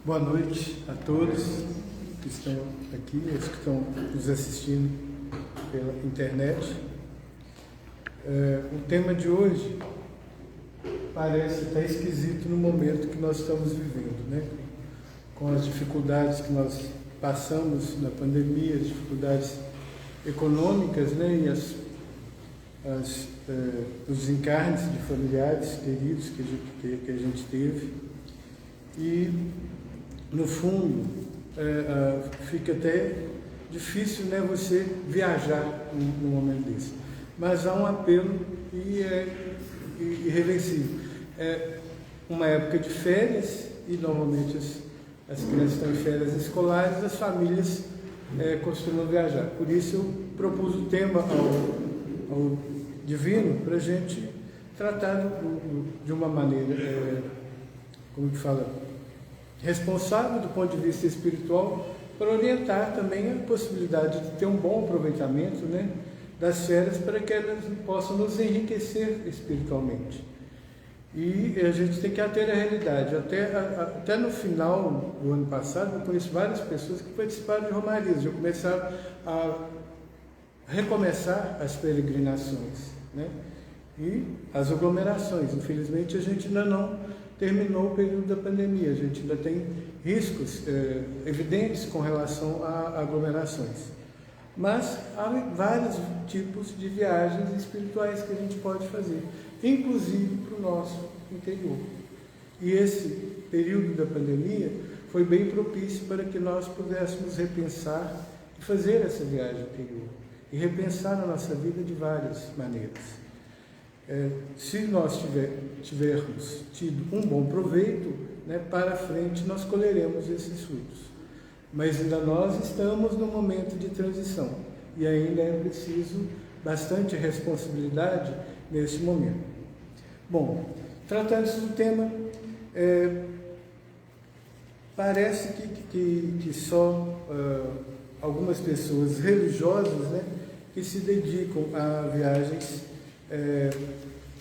Boa noite a todos que estão aqui, os que estão nos assistindo pela internet. O tema de hoje parece estar esquisito no momento que nós estamos vivendo, né? Com as dificuldades que nós passamos na pandemia, as dificuldades econômicas, né? E os desencarnes de familiares queridos que a gente teve. E, no fundo, fica até difícil, né, você viajar num momento desse. Mas há um apelo e é irreversível. É uma época de férias e, normalmente, as crianças estão em férias escolares, as famílias costumam viajar. Por isso, eu propus o tema ao Divino para a gente tratar de uma maneira, como que fala, responsável do ponto de vista espiritual, para orientar também a possibilidade de ter um bom aproveitamento, né, das férias, para que elas possam nos enriquecer espiritualmente. E a gente tem que ater a realidade. Até no final do ano passado, eu conheço várias pessoas que participaram de romarias, já começaram a recomeçar as peregrinações, né, e as aglomerações. Infelizmente, a gente ainda não terminou o período da pandemia, a gente ainda tem riscos evidentes com relação a aglomerações. Mas há vários tipos de viagens espirituais que a gente pode fazer, inclusive para o nosso interior. E esse período da pandemia foi bem propício para que nós pudéssemos repensar e fazer essa viagem interior, e repensar a nossa vida de várias maneiras. Se nós tivermos tido um bom proveito, né, para frente nós colheremos esses frutos. Mas ainda nós estamos num momento de transição e ainda é preciso bastante responsabilidade nesse momento. Bom, tratando-se do tema, parece que só algumas pessoas religiosas, né, que se dedicam a viagens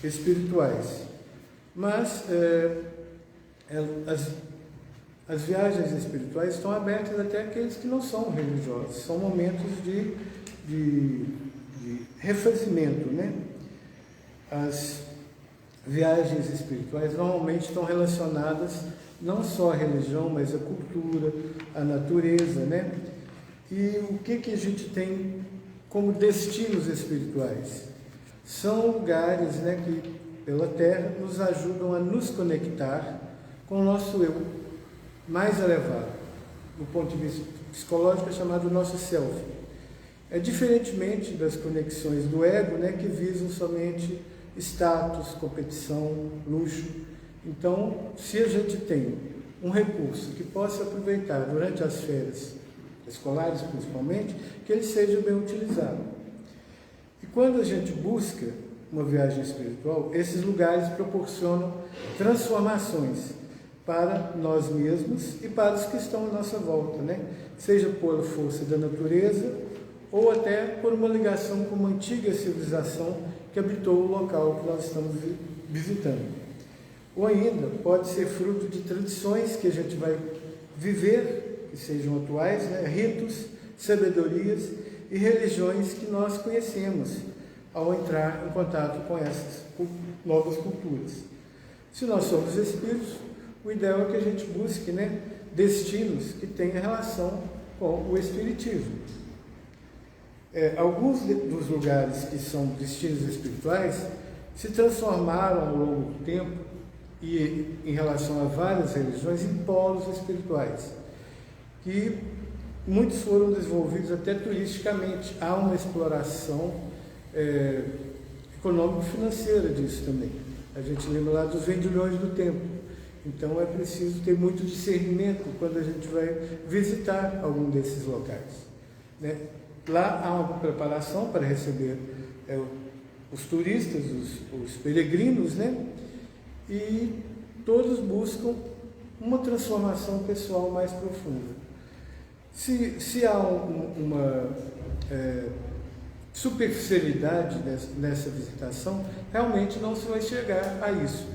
espirituais, mas as viagens espirituais estão abertas até àqueles que não são religiosos. São momentos de refazimento, né? As viagens espirituais normalmente estão relacionadas não só à religião, mas à cultura, à natureza, né? E o que a gente tem como destinos espirituais? São lugares, né, que pela Terra nos ajudam a nos conectar com o nosso eu mais elevado, do ponto de vista psicológico, é chamado nosso self. Diferentemente das conexões do ego, né, que visam somente status, competição, luxo. Então, se a gente tem um recurso que possa aproveitar durante as férias escolares, principalmente, que ele seja bem utilizado. E quando a gente busca uma viagem espiritual, esses lugares proporcionam transformações para nós mesmos e para os que estão à nossa volta, né? Seja por força da natureza ou até por uma ligação com uma antiga civilização que habitou o local que nós estamos visitando. Ou ainda pode ser fruto de tradições que a gente vai viver, que sejam atuais, né? Ritos, sabedorias e religiões que nós conhecemos ao entrar em contato com essas novas culturas. Se nós somos espíritos, o ideal é que a gente busque, né, destinos que tenham relação com o espiritismo. Alguns dos lugares que são destinos espirituais se transformaram ao longo do tempo e em relação a várias religiões em polos espirituais, que muitos foram desenvolvidos até turisticamente. Há uma exploração econômico-financeira disso também. A gente lembra lá dos vendilhões do tempo. Então é preciso ter muito discernimento quando a gente vai visitar algum desses locais, né? Lá há uma preparação para receber os turistas, os peregrinos, né? E todos buscam uma transformação pessoal mais profunda. Se há uma superficialidade nessa visitação, realmente não se vai chegar a isso.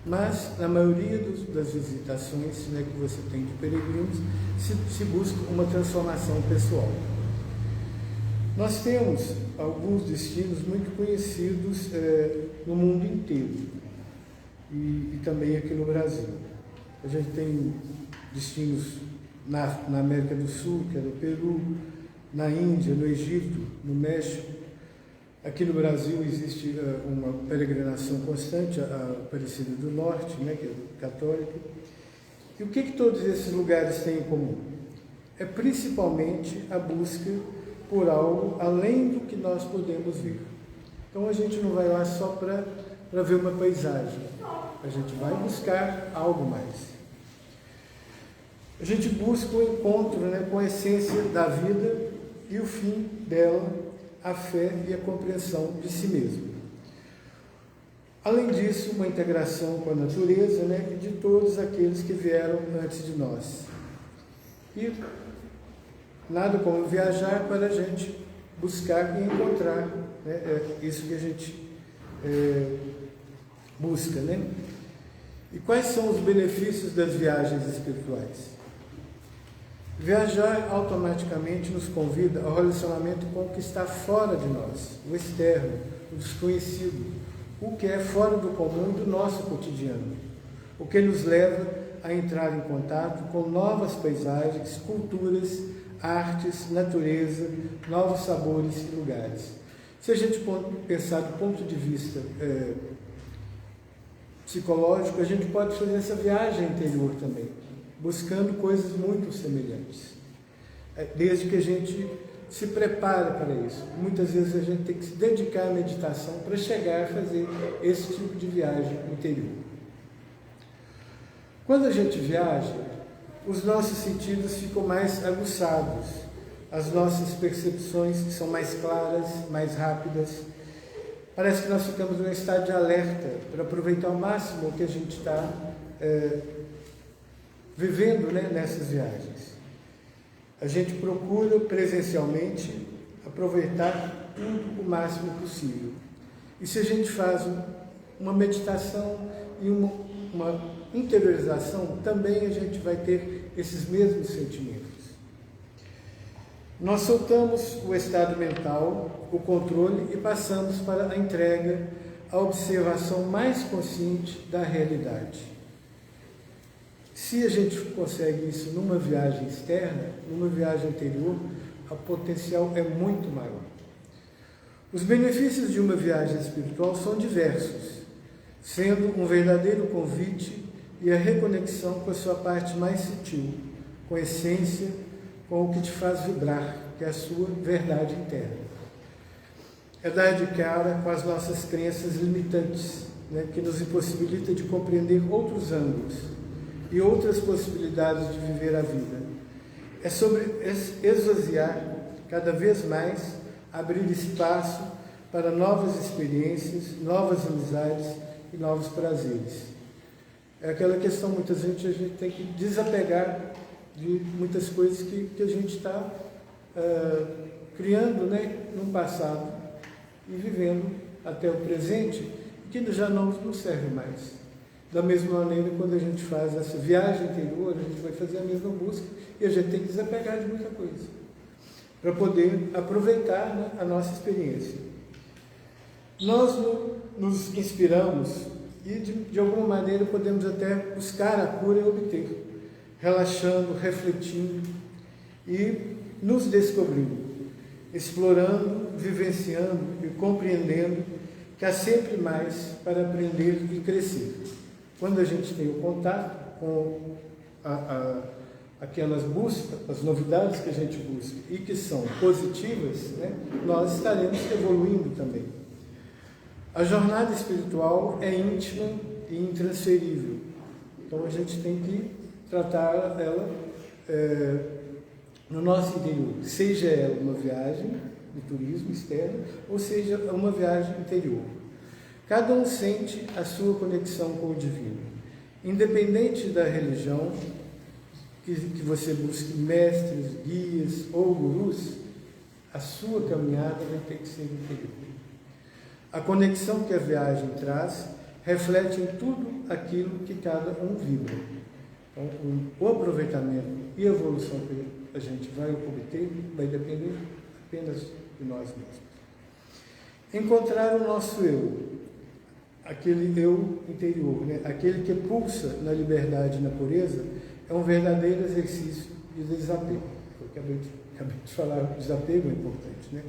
mas na maioria das visitações, né, que você tem de peregrinos, se busca uma transformação pessoal. Nós temos alguns destinos muito conhecidos no mundo inteiro e também aqui no Brasil. A gente tem destinos na América do Sul, que é no Peru, na Índia, no Egito, no México. Aqui no Brasil existe uma peregrinação constante, a Aparecida do Norte, né, que é católica. E o que todos esses lugares têm em comum? É principalmente a busca por algo além do que nós podemos ver. Então a gente não vai lá só para ver uma paisagem, a gente vai buscar algo mais. A gente busca o encontro, né, com a essência da vida e o fim dela, a fé e a compreensão de si mesmo. Além disso, uma integração com a natureza, né, e de todos aqueles que vieram antes de nós. E nada como viajar para a gente buscar e encontrar, né, isso que a gente busca, né? E quais são os benefícios das viagens espirituais? Viajar automaticamente nos convida ao relacionamento com o que está fora de nós, o externo, o desconhecido, o que é fora do comum do nosso cotidiano, o que nos leva a entrar em contato com novas paisagens, culturas, artes, natureza, novos sabores e lugares. Se a gente pensar do ponto de vista psicológico, a gente pode fazer essa viagem interior também, buscando coisas muito semelhantes, desde que a gente se prepare para isso. Muitas vezes a gente tem que se dedicar à meditação para chegar a fazer esse tipo de viagem interior. Quando a gente viaja, os nossos sentidos ficam mais aguçados, as nossas percepções são mais claras, mais rápidas. Parece que nós ficamos num estado de alerta para aproveitar ao máximo o que a gente está vivendo, né, nessas viagens. A gente procura presencialmente aproveitar tudo o máximo possível. E se a gente faz uma meditação e uma interiorização, também a gente vai ter esses mesmos sentimentos. Nós soltamos o estado mental, o controle e passamos para a entrega, a observação mais consciente da realidade. Se a gente consegue isso numa viagem externa, numa viagem interior, o potencial é muito maior. Os benefícios de uma viagem espiritual são diversos, sendo um verdadeiro convite e a reconexão com a sua parte mais sutil, com a essência, com o que te faz vibrar, que é a sua verdade interna. É dar de cara com as nossas crenças limitantes, né, que nos impossibilita de compreender outros ângulos e outras possibilidades de viver a vida. É sobre esvaziar cada vez mais, abrir espaço para novas experiências, novas amizades e novos prazeres. É aquela questão, muitas vezes a gente tem que desapegar de muitas coisas que a gente está criando, né, no passado e vivendo até o presente, que já não nos serve mais. Da mesma maneira, quando a gente faz essa viagem interior, a gente vai fazer a mesma busca e a gente tem que desapegar de muita coisa para poder aproveitar, né, a nossa experiência. Nós nos inspiramos e, de alguma maneira, podemos até buscar a cura e obter, relaxando, refletindo e nos descobrindo, explorando, vivenciando e compreendendo que há sempre mais para aprender e crescer. Quando a gente tem o contato com aquelas buscas, as novidades que a gente busca e que são positivas, né, nós estaremos evoluindo também. A jornada espiritual é íntima e intransferível, então a gente tem que tratar ela no nosso interior, seja ela uma viagem de turismo externo ou seja uma viagem interior. Cada um sente a sua conexão com o divino. Independente da religião, que você busque mestres, guias ou gurus, a sua caminhada vai ter que ser interior. A conexão que a viagem traz reflete em tudo aquilo que cada um vibra. Então, o aproveitamento e evolução que a gente vai obter vai depender apenas de nós mesmos. Encontrar o nosso eu, aquele eu interior, né? Aquele que pulsa na liberdade e na pureza, é um verdadeiro exercício de desapego. Eu acabei de falar, desapego é importante, né?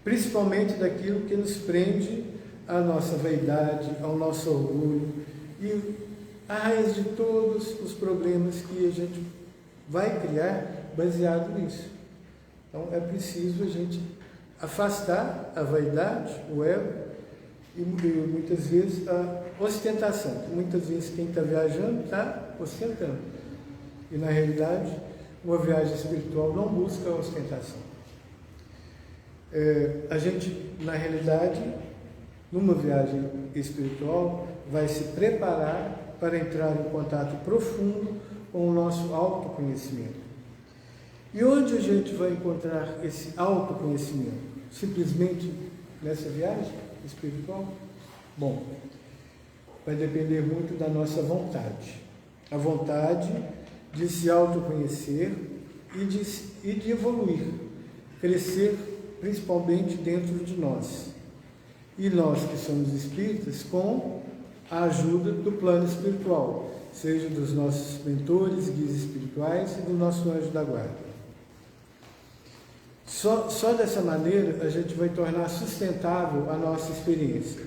Principalmente daquilo que nos prende à nossa vaidade, ao nosso orgulho e a raiz de todos os problemas que a gente vai criar baseado nisso. Então é preciso a gente afastar a vaidade, o ego, e muitas vezes a ostentação. Muitas vezes quem está viajando está ostentando. E na realidade, uma viagem espiritual não busca a ostentação. A gente, na realidade, numa viagem espiritual, vai se preparar para entrar em contato profundo com o nosso autoconhecimento. E onde a gente vai encontrar esse autoconhecimento? Simplesmente nessa viagem espiritual? Bom, vai depender muito da nossa vontade. A vontade de se autoconhecer e de evoluir, crescer principalmente dentro de nós. E nós que somos espíritas, com a ajuda do plano espiritual, seja dos nossos mentores, guias espirituais e do nosso anjo da guarda. Só dessa maneira a gente vai tornar sustentável a nossa experiência.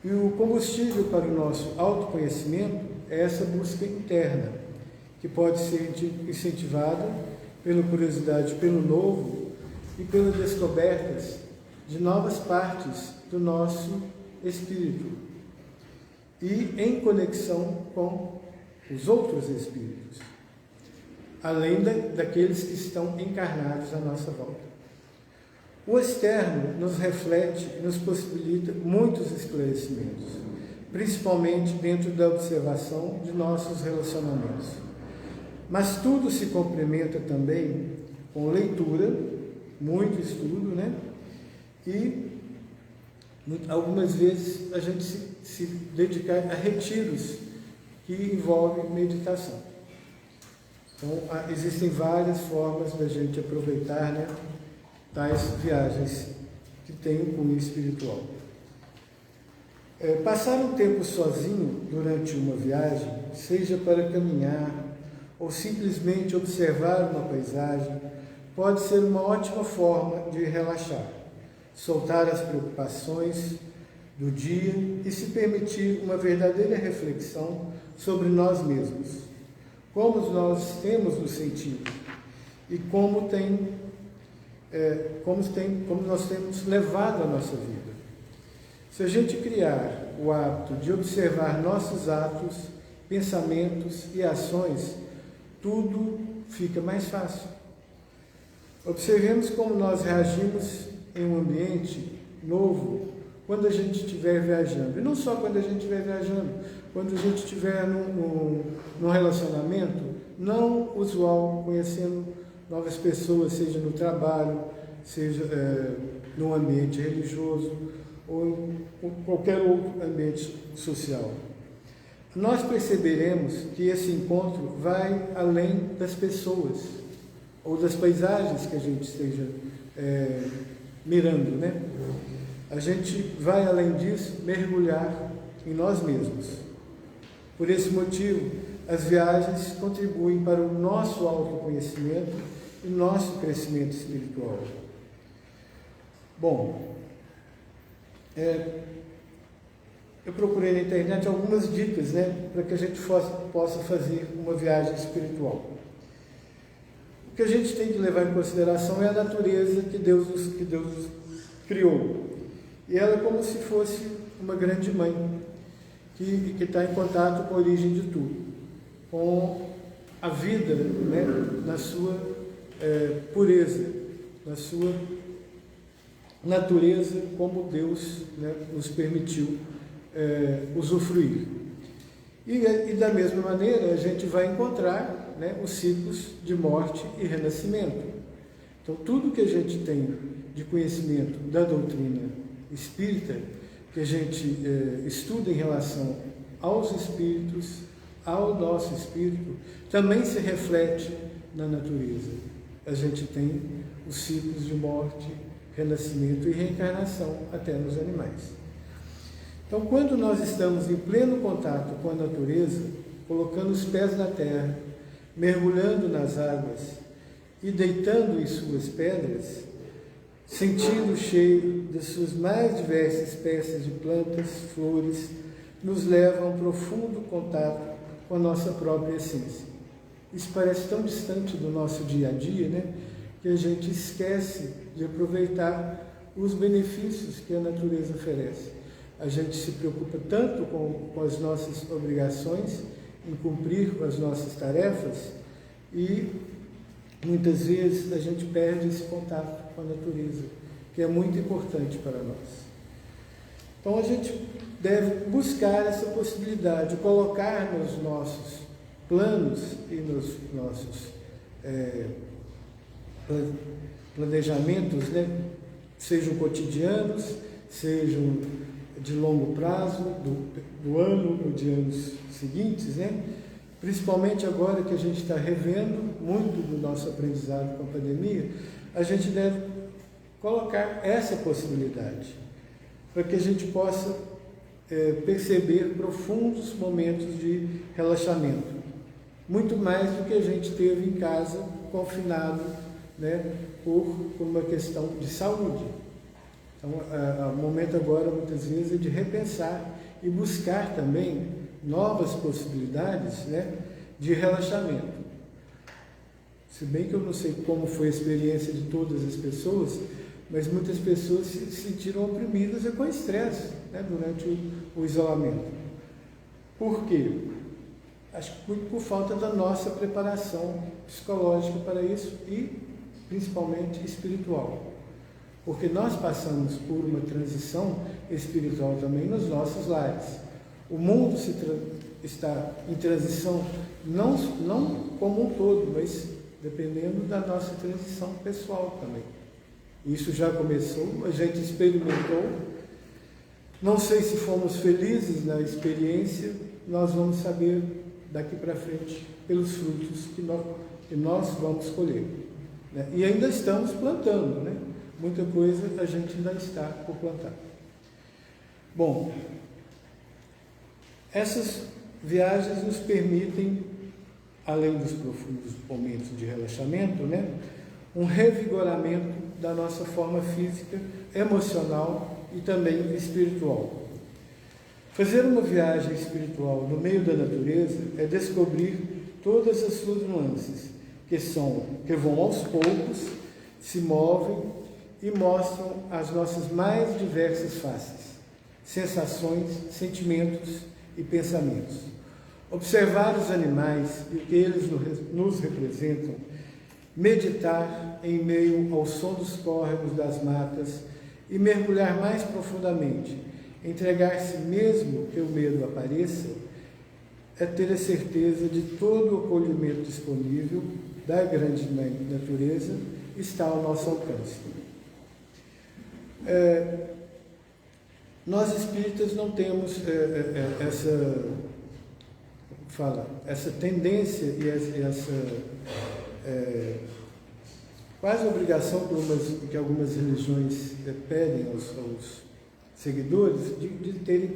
E o combustível para o nosso autoconhecimento é essa busca interna, que pode ser incentivada pela curiosidade pelo novo e pelas descobertas de novas partes do nosso espírito e em conexão com os outros espíritos, além daqueles que estão encarnados à nossa volta. O externo nos reflete e nos possibilita muitos esclarecimentos, principalmente dentro da observação de nossos relacionamentos. Mas tudo se complementa também com leitura, muito estudo, né? E algumas vezes a gente se dedicar a retiros que envolvem meditação. Então, existem várias formas da gente aproveitar, né, tais viagens que têm um cunho espiritual. Passar um tempo sozinho durante uma viagem, seja para caminhar ou simplesmente observar uma paisagem, pode ser uma ótima forma de relaxar, soltar as preocupações do dia e se permitir uma verdadeira reflexão sobre nós mesmos, como nós temos nos sentido e como nós temos levado a nossa vida. Se a gente criar o hábito de observar nossos atos, pensamentos e ações, tudo fica mais fácil. Observemos como nós reagimos em um ambiente novo quando a gente estiver viajando. E não só quando a gente estiver viajando, quando a gente estiver num relacionamento não usual, conhecendo novas pessoas, seja no trabalho, seja num ambiente religioso ou em qualquer outro ambiente social. Nós perceberemos que esse encontro vai além das pessoas ou das paisagens que a gente esteja mirando, né? A gente vai, além disso, mergulhar em nós mesmos. Por esse motivo, as viagens contribuem para o nosso autoconhecimento e nosso crescimento espiritual. Bom, eu procurei na internet algumas dicas, né, para que a gente possa fazer uma viagem espiritual. O que a gente tem que levar em consideração é a natureza que Deus nos criou. E ela é como se fosse uma grande mãe, que está em contato com a origem de tudo, com a vida, né, na sua pureza, na sua natureza, como Deus, né, nos permitiu usufruir. E da mesma maneira a gente vai encontrar, né, os ciclos de morte e renascimento. Então tudo que a gente tem de conhecimento da doutrina espírita que a gente estuda em relação aos espíritos, ao nosso espírito, também se reflete na natureza. A gente tem os ciclos de morte, renascimento e reencarnação até nos animais. Então, quando nós estamos em pleno contato com a natureza, colocando os pés na terra, mergulhando nas águas e deitando em suas pedras, sentindo o cheiro das suas mais diversas espécies de plantas, flores, nos leva a um profundo contato com a nossa própria essência. Isso parece tão distante do nosso dia a dia, né? Que a gente esquece de aproveitar os benefícios que a natureza oferece. A gente se preocupa tanto com as nossas obrigações, em cumprir com as nossas tarefas, e muitas vezes a gente perde esse contato com a natureza, que é muito importante para nós. Então a gente deve buscar essa possibilidade, colocar nos nossos planos e nos nossos planejamentos, né? Sejam cotidianos, sejam de longo prazo, do ano ou de anos seguintes, né? Principalmente agora que a gente está revendo muito do nosso aprendizado com a pandemia, a gente deve colocar essa possibilidade, para que a gente possa perceber profundos momentos de relaxamento, muito mais do que a gente teve em casa, confinado, né, por uma questão de saúde. Então, o momento agora, muitas vezes, é de repensar e buscar também novas possibilidades, né, de relaxamento. Se bem que eu não sei como foi a experiência de todas as pessoas, mas muitas pessoas se sentiram oprimidas e com estresse, né, durante o isolamento. Por quê? Acho que muito por falta da nossa preparação psicológica para isso e principalmente espiritual. Porque nós passamos por uma transição espiritual também nos nossos lares. O mundo está em transição, não como um todo, mas dependendo da nossa transição pessoal também. Isso já começou, a gente experimentou. Não sei se fomos felizes na experiência, nós vamos saber daqui para frente pelos frutos que nós vamos colher, né? E ainda estamos plantando, né? Muita coisa a gente ainda está por plantar. Bom, essas viagens nos permitem, além dos profundos momentos de relaxamento, né, um revigoramento da nossa forma física, emocional e também espiritual. Fazer uma viagem espiritual no meio da natureza é descobrir todas as suas nuances, que vão aos poucos, se movem e mostram as nossas mais diversas faces, sensações, sentimentos e pensamentos. Observar os animais e o que eles nos representam, meditar em meio ao som dos córregos das matas e mergulhar mais profundamente, entregar-se mesmo que o medo apareça, é ter a certeza de todo o acolhimento disponível da grande natureza está ao nosso alcance. Nós espíritas não temos essa tendência e essa quase obrigação que algumas religiões pedem aos seguidores de terem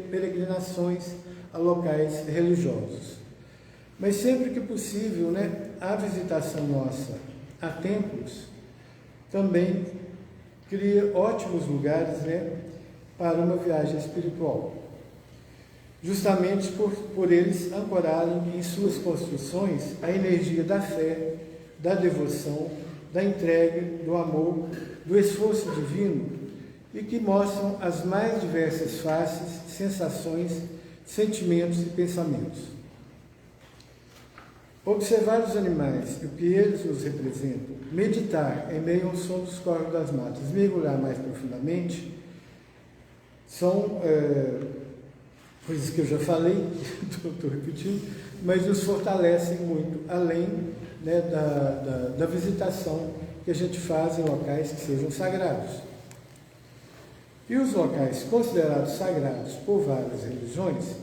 peregrinações a locais religiosos. Mas sempre que possível, né, a visitação nossa a templos também cria ótimos lugares, né, para uma viagem espiritual. Justamente por eles ancorarem em suas construções a energia da fé, da devoção, da entrega, do amor, do esforço divino e que mostram as mais diversas faces, sensações, sentimentos e pensamentos. Observar os animais e o que eles nos representam, meditar em meio ao som dos córregos das matas, mergulhar mais profundamente, são coisas que eu já falei, estou repetindo, mas nos fortalecem muito, além, né, da visitação que a gente faz em locais que sejam sagrados. E os locais considerados sagrados por várias religiões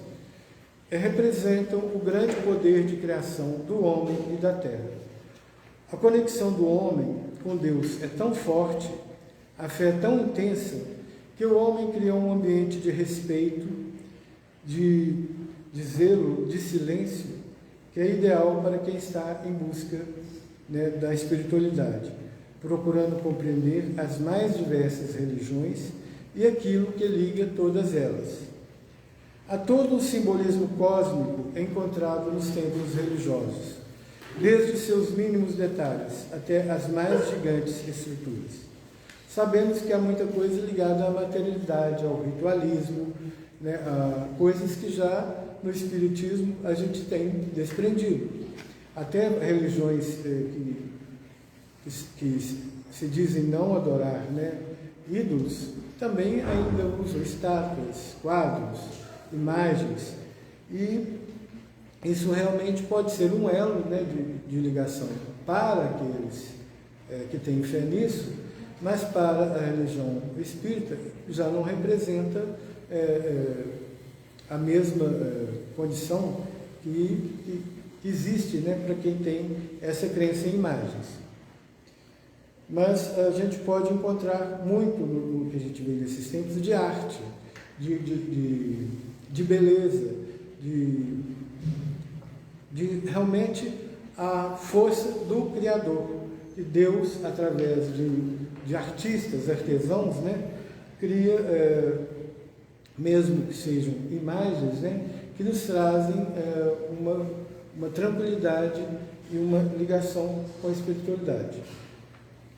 representam o grande poder de criação do homem e da terra. A conexão do homem com Deus é tão forte, a fé é tão intensa, que o homem criou um ambiente de respeito, de zelo, de silêncio, que é ideal para quem está em busca, né, da espiritualidade, procurando compreender as mais diversas religiões e aquilo que liga todas elas. Há todo um simbolismo cósmico encontrado nos templos religiosos, desde os seus mínimos detalhes até as mais gigantes estruturas. Sabemos que há muita coisa ligada à materialidade, ao ritualismo, né, a coisas que já no Espiritismo a gente tem desprendido. Até religiões que se dizem não adorar, né, ídolos, também ainda usam estátuas, quadros, imagens, e isso realmente pode ser um elo, né, de ligação para aqueles que têm fé nisso, mas para a religião espírita já não representa a mesma condição que existe, né, para quem tem essa crença em imagens. Mas a gente pode encontrar muito no que a gente vê nesses tempos de arte, de beleza, de realmente a força do Criador, que Deus, através de artistas, artesãos, né, cria, mesmo que sejam imagens, né, que nos trazem uma tranquilidade e uma ligação com a espiritualidade.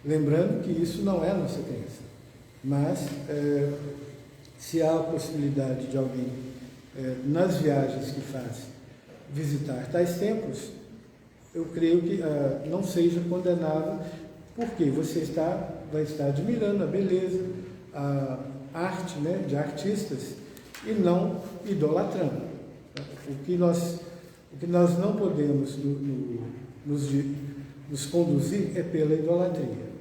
Lembrando que isso não é a nossa crença, mas se há a possibilidade de alguém, nas viagens que faz, visitar tais templos, eu creio que não seja condenável, porque você vai estar admirando a beleza, a arte, né, de artistas, e não idolatrando. O que nós não podemos nos conduzir é pela idolatria.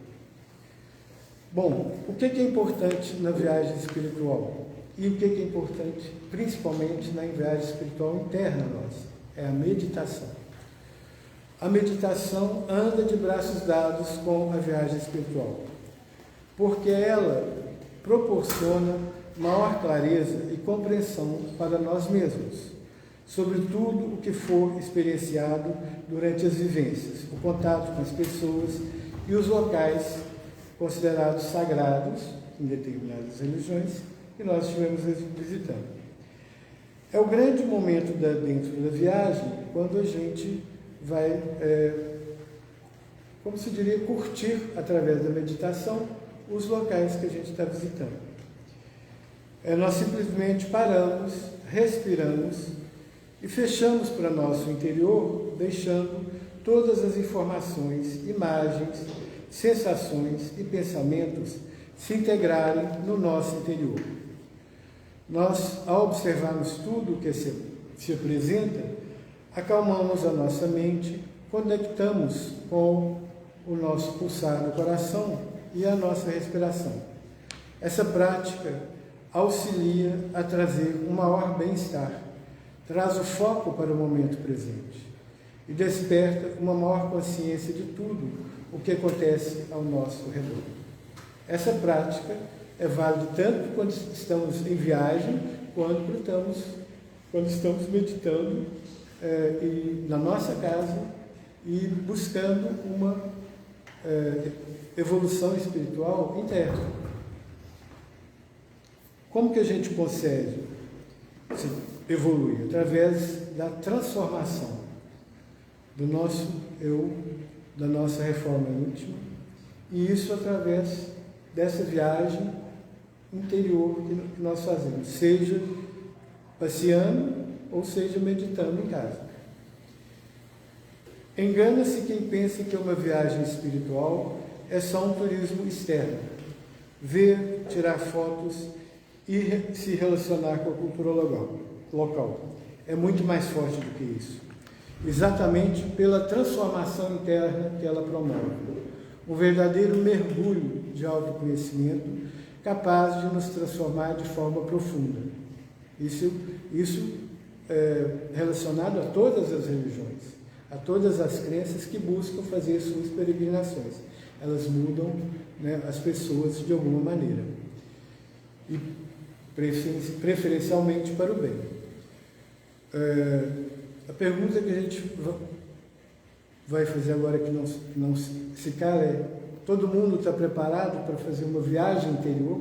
Bom, o que é importante na viagem espiritual? E o que é importante, principalmente na viagem espiritual interna nossa? É a meditação. A meditação anda de braços dados com a viagem espiritual, porque ela proporciona maior clareza e compreensão para nós mesmos, sobre tudo o que for experienciado durante as vivências, o contato com as pessoas e os locais considerados sagrados em determinadas religiões que nós estivemos visitando. É o grande momento dentro da viagem, quando a gente vai, como se diria, curtir através da meditação os locais que a gente está visitando. Nós simplesmente paramos, respiramos e fechamos para nosso interior, deixando todas as informações, imagens, sensações e pensamentos se integrarem no nosso interior. Nós, ao observarmos tudo o que se apresenta, acalmamos a nossa mente, conectamos com o nosso pulsar do coração e a nossa respiração. Essa prática auxilia a trazer um maior bem-estar, traz o foco para o momento presente e desperta uma maior consciência de tudo o que acontece ao nosso redor. Essa prática é válida tanto quando estamos em viagem, quanto quando estamos meditando na nossa casa e buscando uma evolução espiritual interna. Como que a gente consegue evoluir? Através da transformação do nosso eu, da nossa reforma íntima, e isso através dessa viagem interior que nós fazemos, seja passeando ou seja meditando em casa. Engana-se quem pensa que uma viagem espiritual é só um turismo externo, ver, tirar fotos e se relacionar com a cultura local. É muito mais forte do que isso. Exatamente pela transformação interna que ela promove. Um verdadeiro mergulho de autoconhecimento capaz de nos transformar de forma profunda. Isso é relacionado a todas as religiões, a todas as crenças que buscam fazer suas peregrinações. Elas mudam, né, as pessoas de alguma maneira, e preferencialmente para o bem. A pergunta que a gente vai fazer agora, que não se cala, é: todo mundo está preparado para fazer uma viagem interior?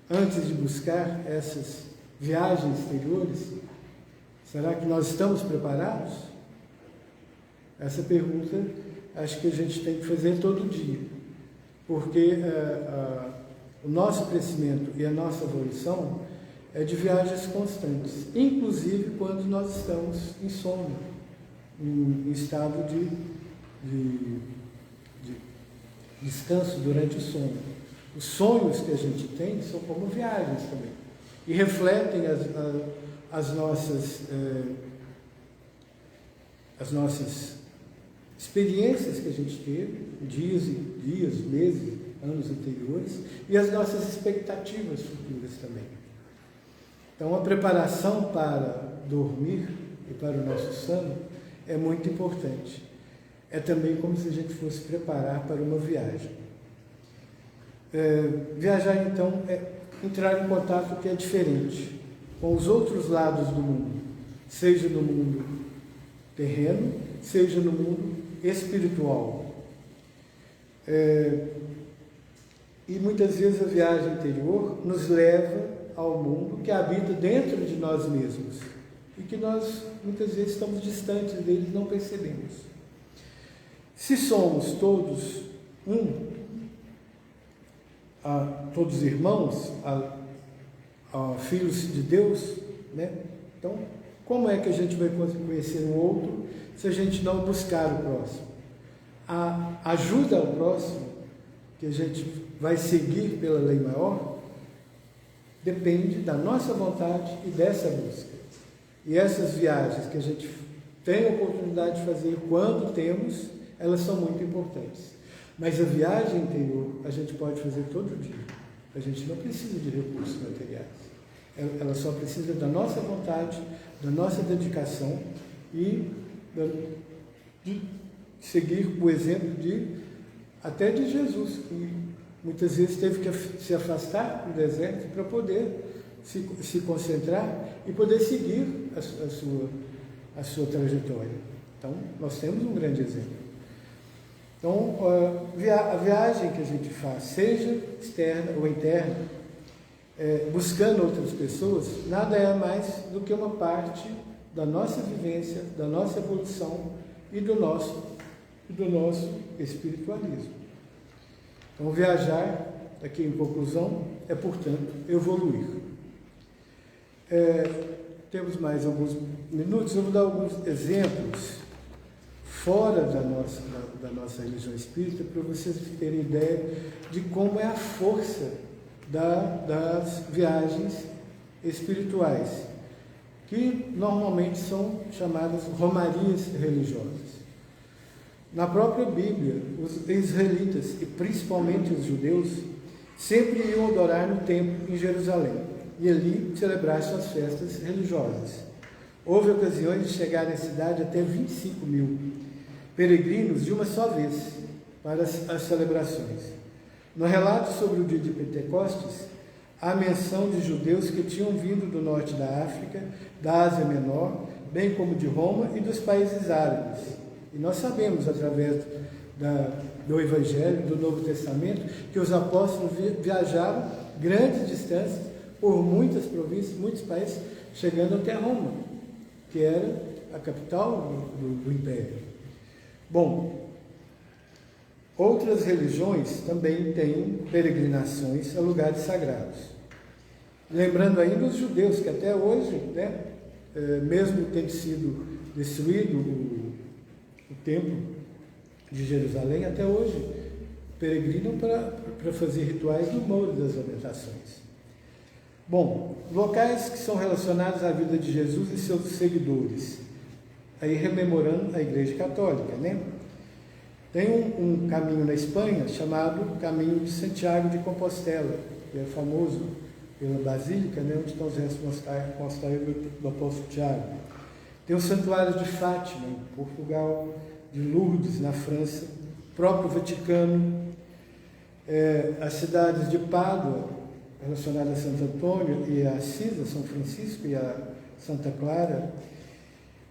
Antes de buscar essas viagens exteriores, será que nós estamos preparados? Essa pergunta acho que a gente tem que fazer todo dia, porque o nosso crescimento e a nossa evolução é de viagens constantes, inclusive quando nós estamos em sono, em estado de descanso durante o sono. Os sonhos que a gente tem são como viagens também, e refletem as nossas experiências que a gente teve, dias, meses, anos anteriores, e as nossas expectativas futuras também. Então, a preparação para dormir e para o nosso sono é muito importante. É também como se a gente fosse preparar para uma viagem. Viajar, então, é entrar em contato que é diferente com os outros lados do mundo, seja no mundo terreno, seja no mundo espiritual. E muitas vezes a viagem interior nos leva ao mundo que habita dentro de nós mesmos e que nós muitas vezes estamos distantes dele e não percebemos. Se somos todos todos irmãos, filhos de Deus, né? Então, como é que a gente vai conhecer o outro se a gente não buscar o próximo? A ajuda ao próximo, que a gente vai seguir pela lei maior, depende da nossa vontade e dessa busca. E essas viagens que a gente tem a oportunidade de fazer quando temos, elas são muito importantes. Mas a viagem interior a gente pode fazer todo dia. A gente não precisa de recursos materiais. Ela só precisa da nossa vontade, da nossa dedicação e de seguir o exemplo até de Jesus, que muitas vezes teve que se afastar do deserto para poder se concentrar e poder seguir a sua trajetória. Então, nós temos um grande exemplo. Então, a viagem que a gente faz, seja externa ou interna, buscando outras pessoas, nada é mais do que uma parte da nossa vivência, da nossa evolução e do nosso espiritualismo. Então, viajar, aqui em conclusão, é, portanto, evoluir. Temos mais alguns minutos, eu vou dar alguns exemplos fora da nossa religião espírita, para vocês terem ideia de como é a força das viagens espirituais, que normalmente são chamadas romarias religiosas. Na própria Bíblia, os israelitas, e principalmente os judeus, sempre iam adorar no templo em Jerusalém, e ali celebrar suas festas religiosas. Houve ocasiões de chegar na cidade até 25 mil peregrinos de uma só vez para as celebrações. No relato sobre o dia de Pentecostes, há menção de judeus que tinham vindo do norte da África, da Ásia Menor, bem como de Roma e dos países árabes. E nós sabemos, através do Evangelho, do Novo Testamento, que os apóstolos viajaram grandes distâncias por muitas províncias, muitos países, chegando até Roma, que era a capital do Império. Bom, outras religiões também têm peregrinações a lugares sagrados. Lembrando ainda os judeus, que até hoje, né, mesmo tendo sido destruído o templo de Jerusalém, até hoje peregrinam para fazer rituais no Muro das Lamentações. Bom, locais que são relacionados à vida de Jesus e seus seguidores, aí rememorando a Igreja Católica, né? Tem um caminho na Espanha chamado Caminho de Santiago de Compostela, que é famoso pela Basílica, né, onde estão os restos mostrais do apóstolo Tiago. Tem o Santuário de Fátima, em Portugal, de Lourdes, na França, próprio Vaticano, as cidades de Pádua, relacionadas a Santo Antônio e a Assis, a São Francisco e a Santa Clara.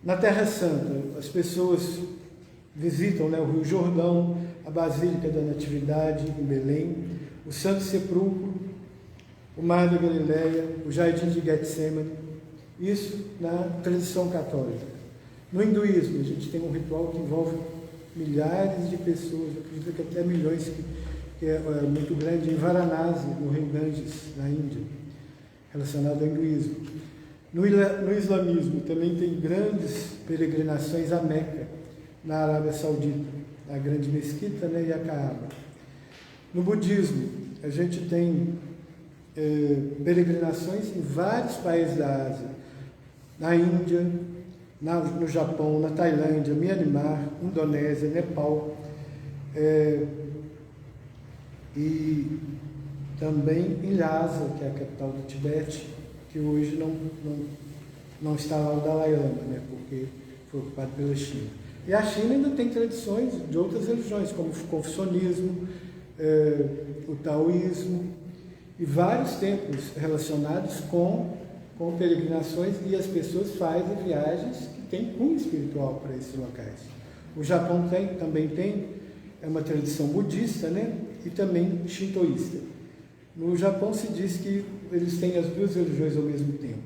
Na Terra Santa, as pessoas visitam, né, o Rio Jordão, a Basílica da Natividade, em Belém, o Santo Sepulcro, o Mar da Galileia, o Jardim de Getsemane, isso na tradição católica. No hinduísmo, a gente tem um ritual que envolve milhares de pessoas, eu acredito que até milhões, que é muito grande, em Varanasi, no Rio Ganges, na Índia, relacionado ao hinduísmo. No islamismo, também tem grandes peregrinações a Meca, na Arábia Saudita, a Grande Mesquita, né, e a Kaaba. No budismo, a gente tem peregrinações em vários países da Ásia, na Índia, no Japão, na Tailândia, Mianmar, Indonésia, Nepal, e também em Lhasa, que é a capital do Tibete, que hoje não está lá o Dalai Lama, né, porque foi ocupado pela China. E a China ainda tem tradições de outras religiões, como o confucionismo, o taoísmo, e vários templos relacionados com peregrinações, e as pessoas fazem viagens que têm cunho espiritual para esses locais. O Japão também tem uma tradição budista, né, e também shintoísta. No Japão se diz que eles têm as duas religiões ao mesmo tempo.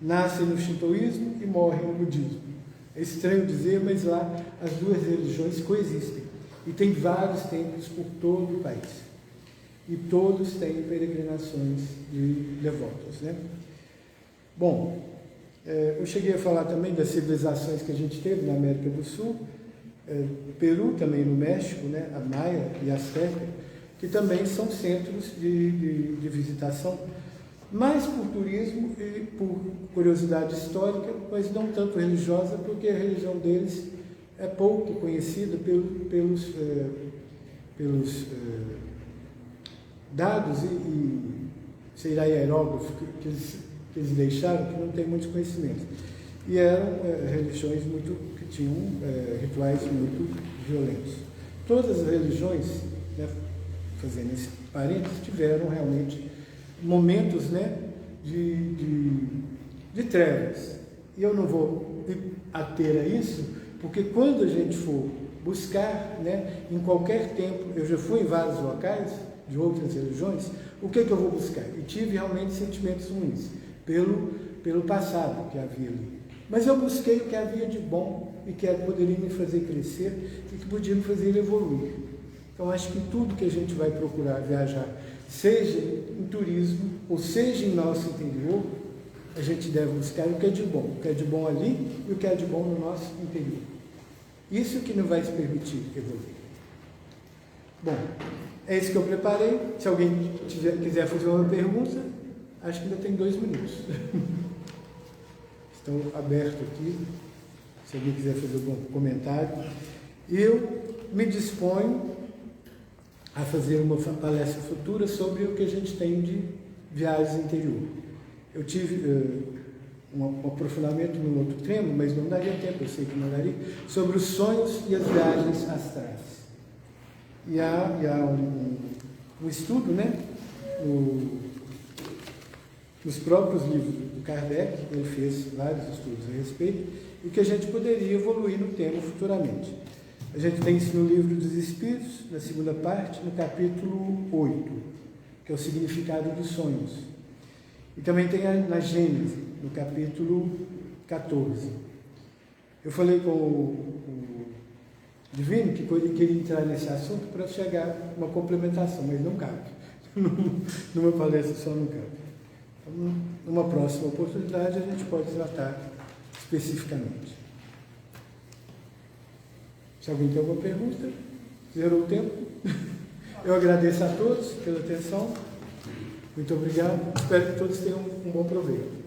Nascem no shintoísmo e morrem no budismo. É estranho dizer, mas lá as duas religiões coexistem. E tem vários templos por todo o país. E todos têm peregrinações de devotos, né? Bom, eu cheguei a falar também das civilizações que a gente teve na América do Sul, Peru também no México, né? A Maia e a Azteca, que também são centros de visitação, mais por turismo e por curiosidade histórica, mas não tanto religiosa, porque a religião deles é pouco conhecida pelos dados e sei lá, hierógrafos que eles deixaram, que não tem muitos conhecimentos. E eram religiões que tinham rituais muito violentos. Todas as religiões, né, fazendo esse parênteses, tiveram realmente momentos, né, de trevas. E eu não vou ater a isso, porque quando a gente for buscar, né, em qualquer tempo, eu já fui em vários locais de outras religiões, o que eu vou buscar? E tive realmente sentimentos ruins pelo passado que havia ali. Mas eu busquei o que havia de bom e que poderia me fazer crescer e que podia me fazer evoluir. Então, acho que tudo que a gente vai procurar viajar, seja em turismo ou seja em nosso interior, a gente deve buscar o que é de bom ali e o que é de bom no nosso interior. Isso que não vai se permitir evoluir. Bom, é isso que eu preparei. Se alguém quiser fazer uma pergunta, acho que ainda tem 2 minutos. Estou aberto aqui, se alguém quiser fazer algum comentário. Eu me disponho a fazer uma palestra futura sobre o que a gente tem de viagens interior. Eu tive um aprofundamento no outro tema, mas não daria tempo, eu sei que não daria, sobre os sonhos e as viagens astrais. E há um estudo, né, nos próprios livros do Kardec, ele fez vários estudos a respeito, e que a gente poderia evoluir no tema futuramente. A gente tem isso no Livro dos Espíritos, na segunda parte, no capítulo 8, que é o significado dos sonhos. E também tem na Gênese, no capítulo 14. Eu falei com o Divino que ele queria entrar nesse assunto para chegar a uma complementação, mas não cabe. Numa palestra só não cabe. Então, numa próxima oportunidade, a gente pode tratar especificamente. Se alguém tem alguma pergunta, zerou o tempo. Eu agradeço a todos pela atenção. Muito obrigado. Espero que todos tenham um bom proveito.